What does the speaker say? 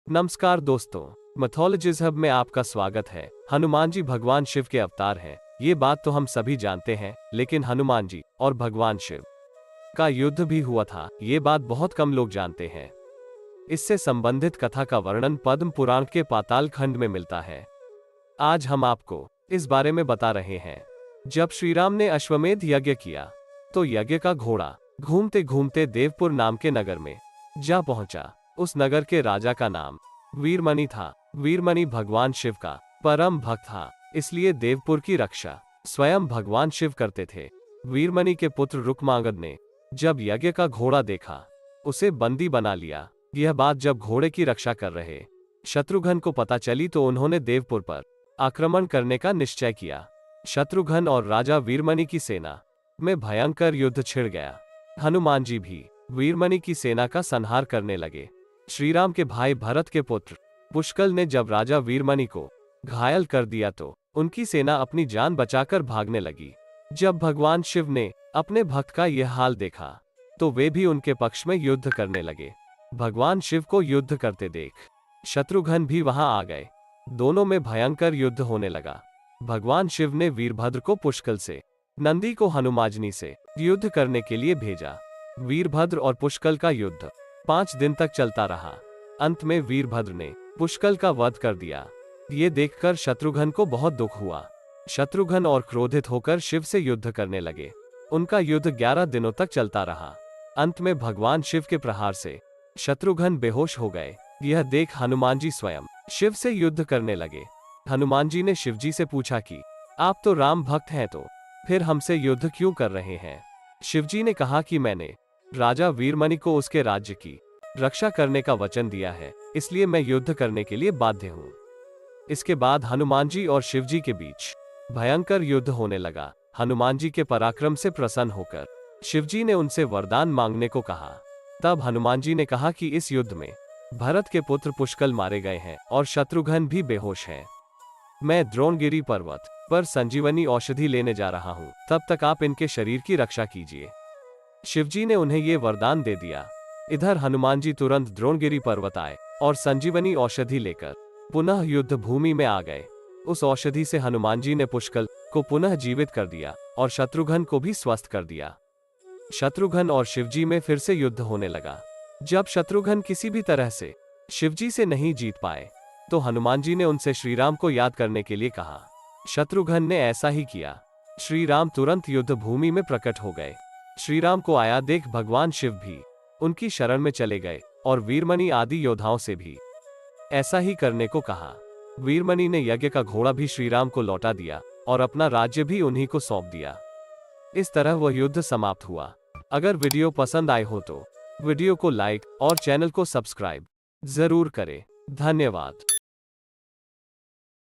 नमस्कार दोस्तों, methodologies hub में आपका स्वागत है। हनुमान जी भगवान शिव के अवतार हैं, ये बात तो हम सभी जानते हैं, लेकिन हनुमान जी और भगवान शिव का युद्ध भी हुआ था, ये बात बहुत कम लोग जानते हैं। इससे संबंधित कथा का वर्णन पद्म पुराण के पाताल खंड में मिलता है। आज हम आपको इस बारे में बता रहे हैं। जब श्री राम ने अश्वमेध यज्ञ किया, तो यज्ञ का घोड़ा घूमते घूमते देवपुर नाम के नगर में जा पहुंचा। उस नगर के राजा का नाम वीरमणि था। वीरमणि भगवान शिव का परम भक्त था, इसलिए देवपुर की रक्षा स्वयं भगवान शिव करते थे। वीरमणि के पुत्र रुक्मांगद ने जब यज्ञ का घोड़ा देखा, उसे बंदी बना लिया। यह बात जब घोड़े की रक्षा कर रहे शत्रुघ्न को पता चली, तो उन्होंने देवपुर पर आक्रमण करने का निश्चय किया। शत्रुघ्न और राजा वीरमणि की सेना में भयंकर युद्ध छिड़ गया। हनुमान जी भी वीरमणि की सेना का संहार करने लगे। श्री राम के भाई भरत के पुत्र पुष्कल ने जब राजा वीरमणि को घायल कर दिया, तो उनकी सेना अपनी जान बचाकर भागने लगी। जब भगवान शिव ने अपने भक्त का यह हाल देखा, तो वे भी उनके पक्ष में युद्ध करने लगे। भगवान शिव को युद्ध करते देख शत्रुघ्न भी वहां आ गए। दोनों में भयंकर युद्ध होने लगा। भगवान शिव ने वीरभद्र को पुष्कल से, नंदी को हनुमाजनी से युद्ध करने के लिए भेजा। वीरभद्र और पुष्कल का युद्ध 5 दिन तक चलता रहा। अंत में वीरभद्र ने पुष्कल का वध कर दिया। ये देखकर शत्रुघ्न को बहुत दुख हुआ। शत्रुघ्न और क्रोधित होकर शिव से युद्ध करने लगे। उनका युद्ध 11 दिनों तक चलता रहा। अंत में भगवान शिव के प्रहार से शत्रुघ्न बेहोश हो गए। यह देख हनुमान जी स्वयं शिव से युद्ध करने लगे। हनुमान जी ने शिव जी से पूछा कि आप तो राम भक्त हैं, तो फिर हमसे युद्ध क्यों कर रहे हैं? शिव जी ने कहा कि मैंने राजा वीरमणि को उसके राज्य की रक्षा करने का वचन दिया है, इसलिए मैं युद्ध करने के लिए बाध्य हूँ। इसके बाद हनुमान जी और शिव जी के बीच भयंकर युद्ध होने लगा। हनुमान जी के पराक्रम से प्रसन्न होकर शिव जी ने उनसे वरदान मांगने को कहा। तब हनुमान जी ने कहा कि इस युद्ध में भरत के पुत्र पुष्कल मारे गए हैं और शत्रुघ्न भी बेहोश हैं। मैं द्रोणगिरी पर्वत पर संजीवनी औषधि लेने जा रहा हूँ, तब तक आप इनके शरीर की रक्षा कीजिए। शिवजी ने उन्हें ये वरदान दे दिया। इधर हनुमान जी तुरंत द्रोणगिरी पर्वत आए और संजीवनी औषधि लेकर पुनः युद्ध भूमि में आ गए। उस औषधि से हनुमान जी ने पुष्कल को पुनः जीवित कर दिया और शत्रुघ्न को भी स्वस्थ कर दिया। शत्रुघ्न और शिवजी में फिर से युद्ध होने लगा। जब शत्रुघ्न किसी भी तरह से शिवजी से नहीं जीत पाए, तो हनुमान जी ने उनसे श्री राम को याद करने के लिए कहा। शत्रुघ्न ने ऐसा ही किया। श्री राम तुरंत युद्ध भूमि में प्रकट हो गए। श्री राम को आया देख भगवान शिव भी उनकी शरण में चले गए और वीरमणि आदि योद्धाओं से भी ऐसा ही करने को कहा। वीरमणि ने यज्ञ का घोड़ा भी श्री राम को लौटा दिया और अपना राज्य भी उन्हीं को सौंप दिया। इस तरह वह युद्ध समाप्त हुआ। अगर वीडियो पसंद आए हो तो वीडियो को लाइक और चैनल को सब्सक्राइब जरूर करें। धन्यवाद।